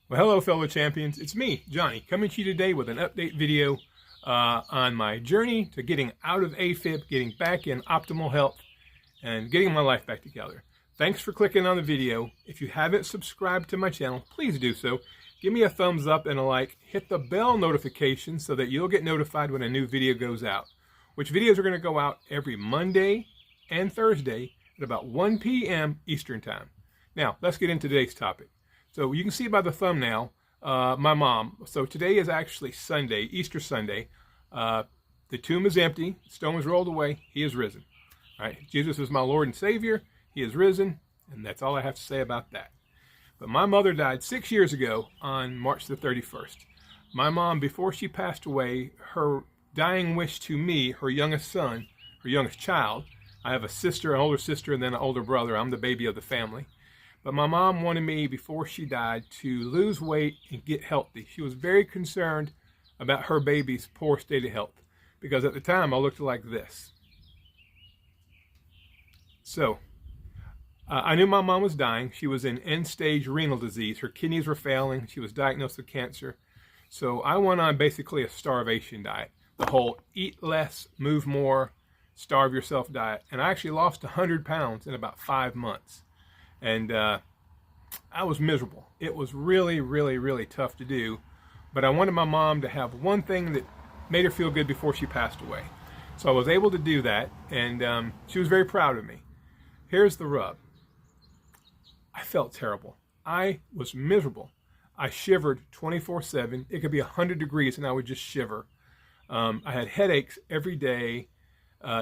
Well, hello, fellow champions. It's me, Johnny, coming to you today with an update video on my journey to getting out of AFib, getting back in optimal health, and getting my life back together. Thanks for clicking on the video. If you haven't subscribed to my channel, please do so. Give me a thumbs up and a like. Hit the bell notification so that you'll get notified when a new video goes out. Which videos are going to go out every Monday and Thursday at about 1 p.m. Eastern Time. Now, let's get into today's topic. So you can see by the thumbnail, my mom. So today is actually Sunday, Easter Sunday. The tomb is empty. The stone was rolled away. He is risen. All right, Jesus is my Lord and Savior. He is risen, and that's all I have to say about that. But my mother died 6 years ago on March the 31st. My mom, before she passed away, her dying wish to me, her youngest son, her youngest child. I have a sister, an older sister, and then an older brother. I'm the baby of the family. But my mom wanted me, before she died, to lose weight and get healthy. She was very concerned about her baby's poor state of health, because at the time I looked like this. So, I knew my mom was dying. She was in end-stage renal disease. Her kidneys were failing. She was diagnosed with cancer. So I went on basically a starvation diet, the whole eat less, move more, starve yourself diet. And I actually lost 100 pounds in about 5 months. And I was miserable. It was really, really, really tough to do. But I wanted my mom to have one thing that made her feel good before she passed away. So I was able to do that, and she was very proud of me. Here's the rub. I felt terrible. I was miserable. I shivered 24/7. It could be 100 degrees and I would just shiver. I had headaches every day.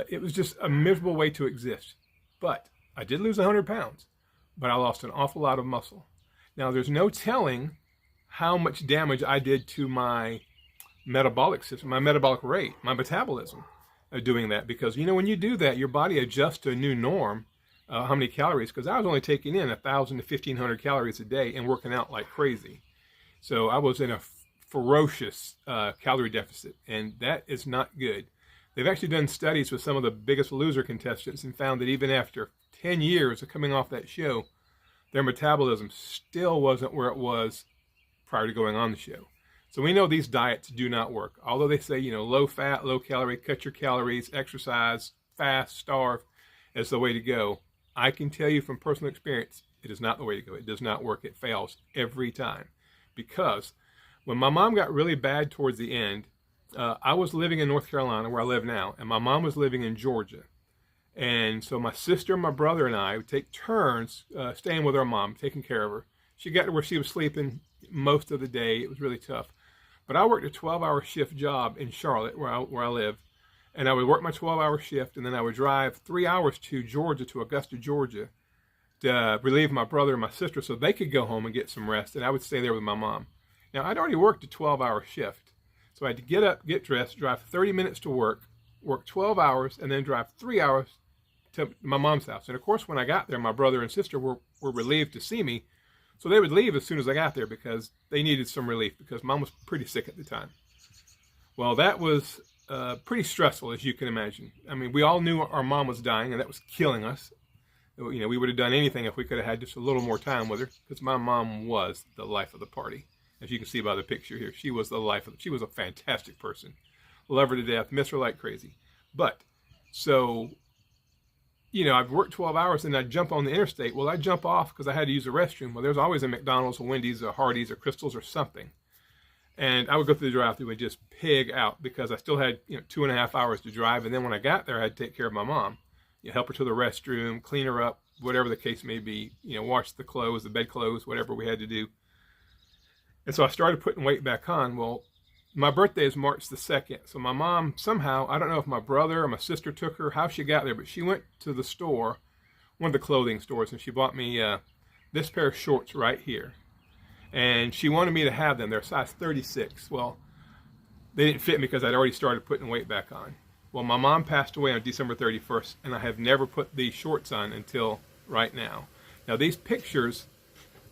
It was just a miserable way to exist. But I did lose 100 pounds. But I lost an awful lot of muscle. Now, there's no telling how much damage I did to my metabolic system, my metabolic rate, my metabolism doing that. Because, you know, when you do that, your body adjusts to a new norm, how many calories, because I was only taking in 1,000 to 1,500 calories a day and working out like crazy. So I was in a ferocious calorie deficit, and that is not good. They've actually done studies with some of the biggest loser contestants and found that even after 10 years of coming off that show, their metabolism still wasn't where it was prior to going on the show. So we know these diets do not work. Although they say, you know, low fat, low calorie, cut your calories, exercise, fast, starve is the way to go. I can tell you from personal experience, it is not the way to go. It does not work. It fails every time. Because when my mom got really bad towards the end, I was living in North Carolina, where I live now, and my mom was living in Georgia. And so my sister, my brother, and I would take turns staying with our mom, taking care of her. She got to where she was sleeping most of the day. It was really tough. But I worked a 12-hour shift job in Charlotte, where I live. And I would work my 12-hour shift, and then I would drive 3 hours to Georgia, to Augusta, Georgia, to relieve my brother and my sister so they could go home and get some rest. And I would stay there with my mom. Now, I'd already worked a 12-hour shift. So I had to get up, get dressed, drive 30 minutes to work 12 hours, and then drive 3 hours to my mom's house. And of course, when I got there, my brother and sister were relieved to see me. So they would leave as soon as I got there because they needed some relief, because mom was pretty sick at the time. Well, that was pretty stressful, as you can imagine. I mean, we all knew our mom was dying, and that was killing us. You know, we would have done anything if we could have had just a little more time with her, because my mom was the life of the party. As you can see by the picture here, she was the life of she was a fantastic person. Love her to death, miss her like crazy. But, so, you know, I've worked 12 hours and I'd jump on the interstate. Well, I'd jump off because I had to use the restroom. Well, there's always a McDonald's, a Wendy's, a Hardee's, or Crystal's, or something. And I would go through the drive-thru and just pig out, because I still had, you know, 2.5 hours to drive. And then when I got there, I had to take care of my mom. You know, help her to the restroom, clean her up, whatever the case may be. You know, wash the clothes, the bedclothes, whatever we had to do. And so I started putting weight back on. Well, my birthday is March the 2nd. So my mom somehow, I don't know if my brother or my sister took her, how she got there, but she went to the store, one of the clothing stores, and she bought me this pair of shorts right here. And she wanted me to have them. They're size 36. Well, they didn't fit me because I'd already started putting weight back on. Well, my mom passed away on December 31st, and I have never put these shorts on until right now. Now, these pictures,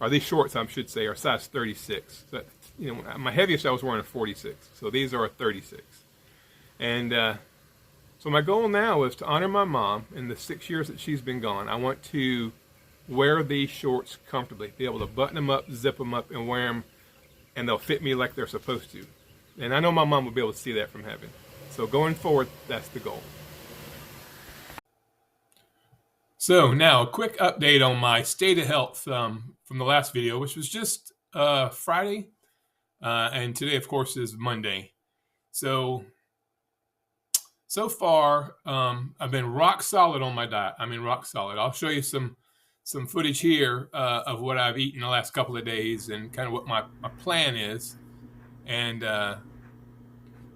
or these shorts, I should say, are size 36. So, you know, my heaviest I was wearing a 46. So these are a 36. And so my goal now is to honor my mom in the 6 years that she's been gone. I want to wear these shorts comfortably, be able to button them up, zip them up, and wear them and they'll fit me like they're supposed to. And I know my mom will be able to see that from heaven. So going forward, that's the goal. So now a quick update on my state of health from the last video, which was just Friday. And today, of course, is Monday. So far, I've been rock solid on my diet. I mean, rock solid. I'll show you some footage here of what I've eaten the last couple of days and kind of what my plan is. And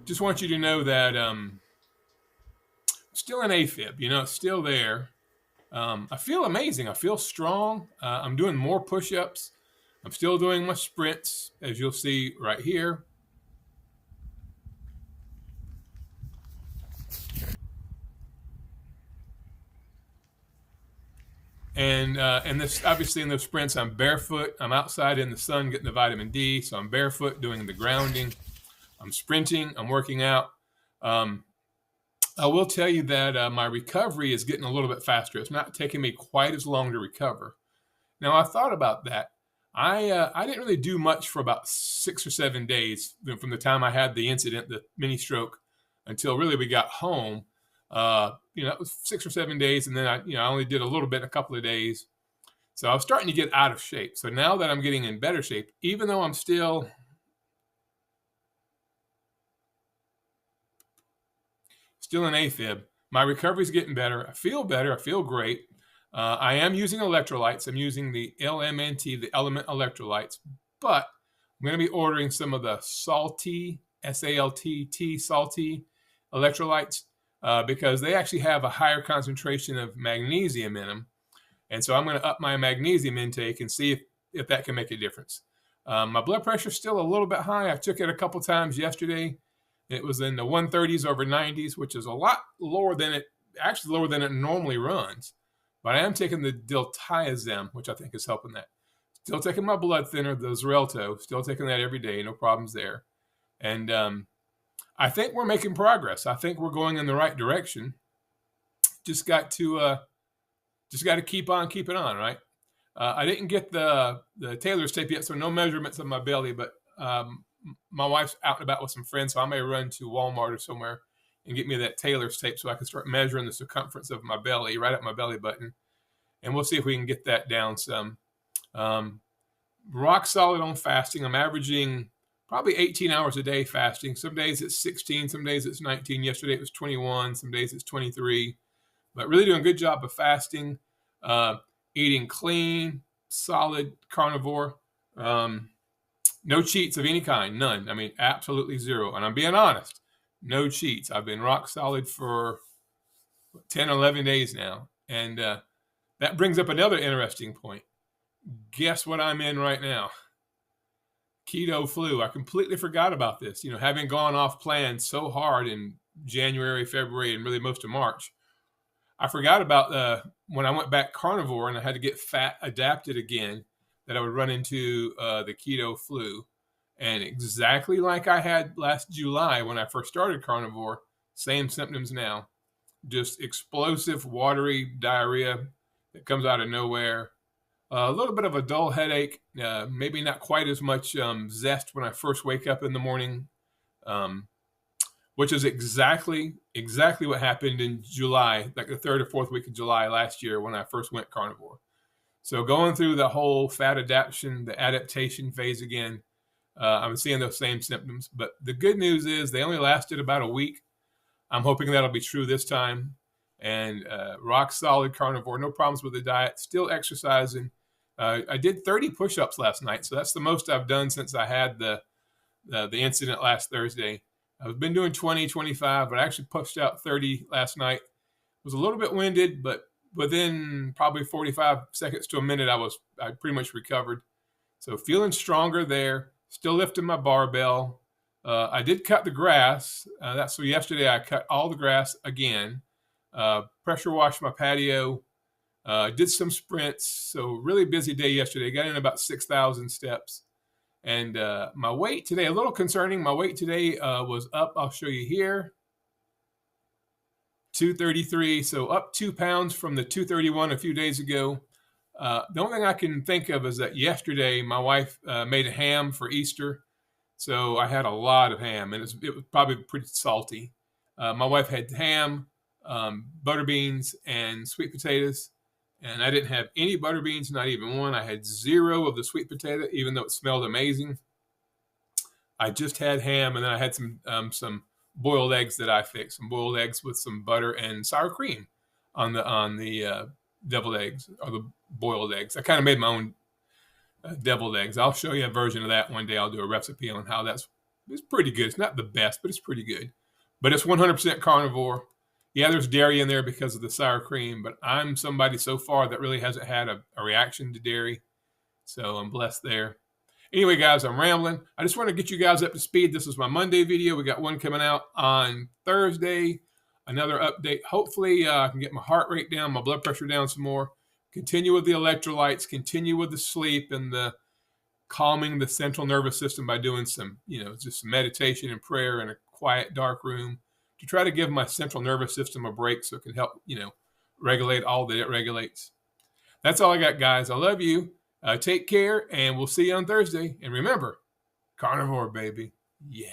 just want you to know that still an AFib, it's still there. I feel amazing. I feel strong. I'm doing more push-ups. I'm still doing my sprints, as you'll see right here. And this, obviously, in those sprints, I'm barefoot. I'm outside in the sun getting the vitamin D, so I'm barefoot doing the grounding. I'm sprinting. I'm working out. I will tell you that my recovery is getting a little bit faster. It's not taking me quite as long to recover. Now, I thought about that. I didn't really do much for about 6 or 7 days from the time I had the incident, the mini stroke, until really we got home. It was 6 or 7 days, and then I only did a little bit, a couple of days. So I was starting to get out of shape. So now that I'm getting in better shape, even though I'm still in AFib, my recovery's getting better. I feel better. I feel great. I am using electrolytes. I'm using the LMNT, the Element Electrolytes, but I'm going to be ordering some of the salty, SALT-T, salty electrolytes because they actually have a higher concentration of magnesium in them. And so I'm going to up my magnesium intake and see if that can make a difference. My blood pressure is still a little bit high. I took it a couple times yesterday. It was in the 130s over 90s, which is a lot lower than it normally runs. But I am taking the diltiazem, which I think is helping that. Still taking my blood thinner, the Xarelto, still taking that every day, no problems there. And I think we're making progress. I think we're going in the right direction. Just got to keep on keeping on, right? I didn't get the tailor's tape yet, so no measurements of my belly, but my wife's out and about with some friends, so I may run to Walmart or somewhere and get me that tailor's tape so I can start measuring the circumference of my belly, right up my belly button. And we'll see if we can get that down some. Rock solid on fasting. I'm averaging probably 18 hours a day fasting. Some days it's 16, some days it's 19. Yesterday it was 21, some days it's 23. But really doing a good job of fasting, eating clean, solid carnivore. No cheats of any kind, none. I mean, absolutely zero. And I'm being honest, no cheats. I've been rock solid for 10, 11 days now. And that brings up another interesting point. Guess what I'm in right now? Keto flu. I completely forgot about this. Having gone off plan so hard in January, February, and really most of March, I forgot about when I went back carnivore and I had to get fat adapted again, that I would run into the keto flu. And exactly like I had last July when I first started carnivore, same symptoms now. Just explosive, watery diarrhea that comes out of nowhere. A little bit of a dull headache, maybe not quite as much zest when I first wake up in the morning, which is exactly what happened in July, like the 3rd or 4th week of July last year when I first went carnivore. So going through the whole fat adaptation, the adaptation phase again, I'm seeing those same symptoms. But the good news is they only lasted about a week. I'm hoping that'll be true this time. And rock solid carnivore, no problems with the diet, still exercising. I did 30 push-ups last night, so that's the most I've done since I had the incident last Thursday. I've been doing 20, 25, but I actually pushed out 30 last night. Was a little bit winded, but within probably 45 seconds to a minute, I pretty much recovered. So feeling stronger there. Still lifting my barbell. I did cut the grass. So yesterday I cut all the grass again. Pressure washed my patio. Did some sprints. So really busy day yesterday. Got in about 6,000 steps. And my weight today, a little concerning. My weight today was up. I'll show you here. 233. So up 2 pounds from the 231 a few days ago. The only thing I can think of is that yesterday my wife made a ham for Easter. So I had a lot of ham, and it was probably pretty salty. My wife had ham, butter beans, and sweet potatoes. And I didn't have any butter beans, not even one. I had zero of the sweet potato, even though it smelled amazing. I just had ham, and then I had some boiled eggs that I fixed. Some boiled eggs with some butter and sour cream on the deviled eggs or the boiled eggs. I kind of made my own deviled eggs. I'll show you a version of that one day. I'll do a recipe on how it's pretty good. It's not the best, but it's pretty good. But it's 100% carnivore. Yeah, there's dairy in there because of the sour cream, but I'm somebody so far that really hasn't had a reaction to dairy. So I'm blessed there. Anyway, guys, I'm rambling. I just want to get you guys up to speed. This is my Monday video. We got one coming out on Thursday, another update. Hopefully, I can get my heart rate down, my blood pressure down some more. Continue with the electrolytes, continue with the sleep and the calming the central nervous system by doing some, just some meditation and prayer in a quiet, dark room to try to give my central nervous system a break so it can help, regulate all that it regulates. That's all I got, guys. I love you. Take care, and we'll see you on Thursday. And remember, carnivore, baby. Yeah.